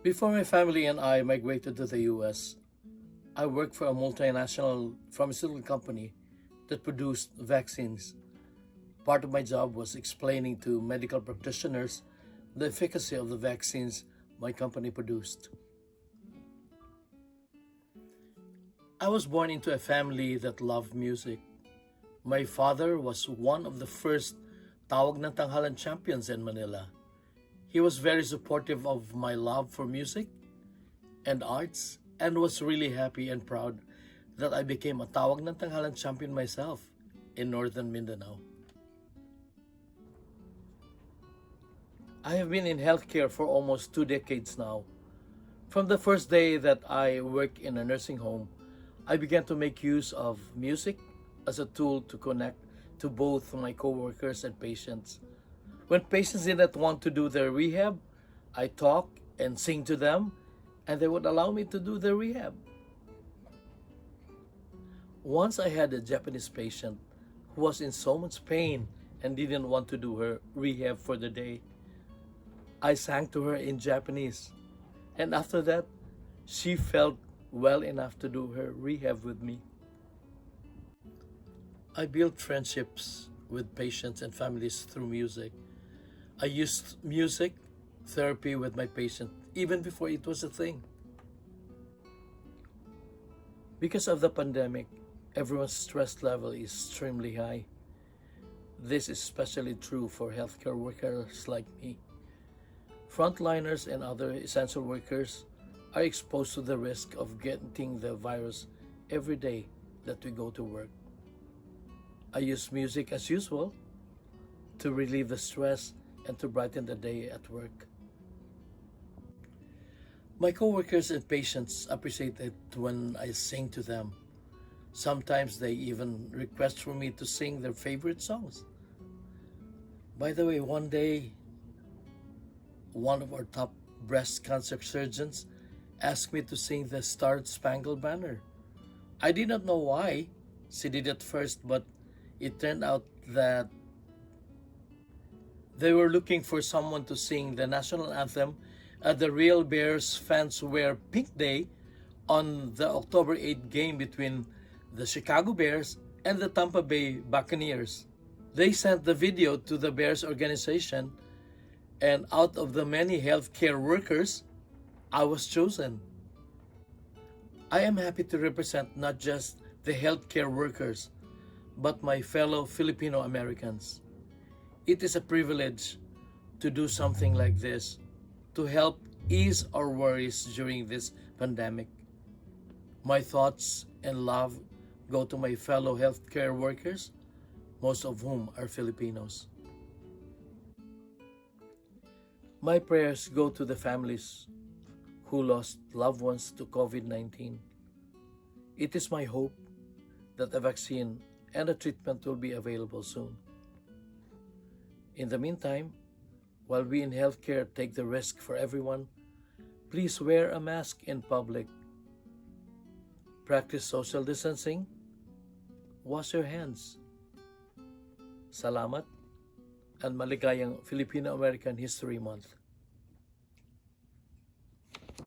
Before my family and I migrated to the US, I worked for a multinational pharmaceutical company that produced vaccines. Part of my job was explaining to medical practitioners the efficacy of the vaccines my company produced. I was born into a family that loved music. My father was one of the first Tawag ng Tanghalan champions in Manila. He was very supportive of my love for music and arts and was really happy and proud that I became a Tawag ng Tanghalan champion myself in Northern Mindanao. I have been in healthcare for almost 2 decades now. From the first day that I worked in a nursing home, I began to make use of music as a tool to connect to both my coworkers and patients. When patients didn't want to do their rehab, I talk and sing to them, and they would allow me to do their rehab. Once I had a Japanese patient who was in so much pain and didn't want to do her rehab for the day. I sang to her in Japanese, and after that, she felt well enough to do her rehab with me. I built friendships with patients and families through music. I used music therapy with my patient even before it was a thing. Because of the pandemic, everyone's stress level is extremely high. This is especially true for healthcare workers like me. Frontliners and other essential workers are exposed to the risk of getting the virus every day that we go to work. I use music as usual to relieve the stress and to brighten the day at work. My coworkers and patients appreciate it when I sing to them. Sometimes they even request for me to sing their favorite songs. By the way, one day, one of our top breast cancer surgeons asked me to sing the Star Spangled Banner. I did not know why she did it first, but it turned out that they were looking for someone to sing the national anthem at the Real Bears Fans Wear Pink Day on the October 8th game between the Chicago Bears and the Tampa Bay Buccaneers. They sent the video to the Bears organization, and out of the many healthcare workers, I was chosen. I am happy to represent not just the healthcare workers, but my fellow Filipino Americans. It is a privilege to do something like this to help ease our worries during this pandemic. My thoughts and love go to my fellow healthcare workers, most of whom are Filipinos. My prayers go to the families who lost loved ones to COVID-19. It is my hope that a vaccine and a treatment will be available soon. In the meantime, while we in healthcare take the risk for everyone, please wear a mask in public. Practice social distancing. Wash your hands. Salamat and maligayang Filipino-American History Month.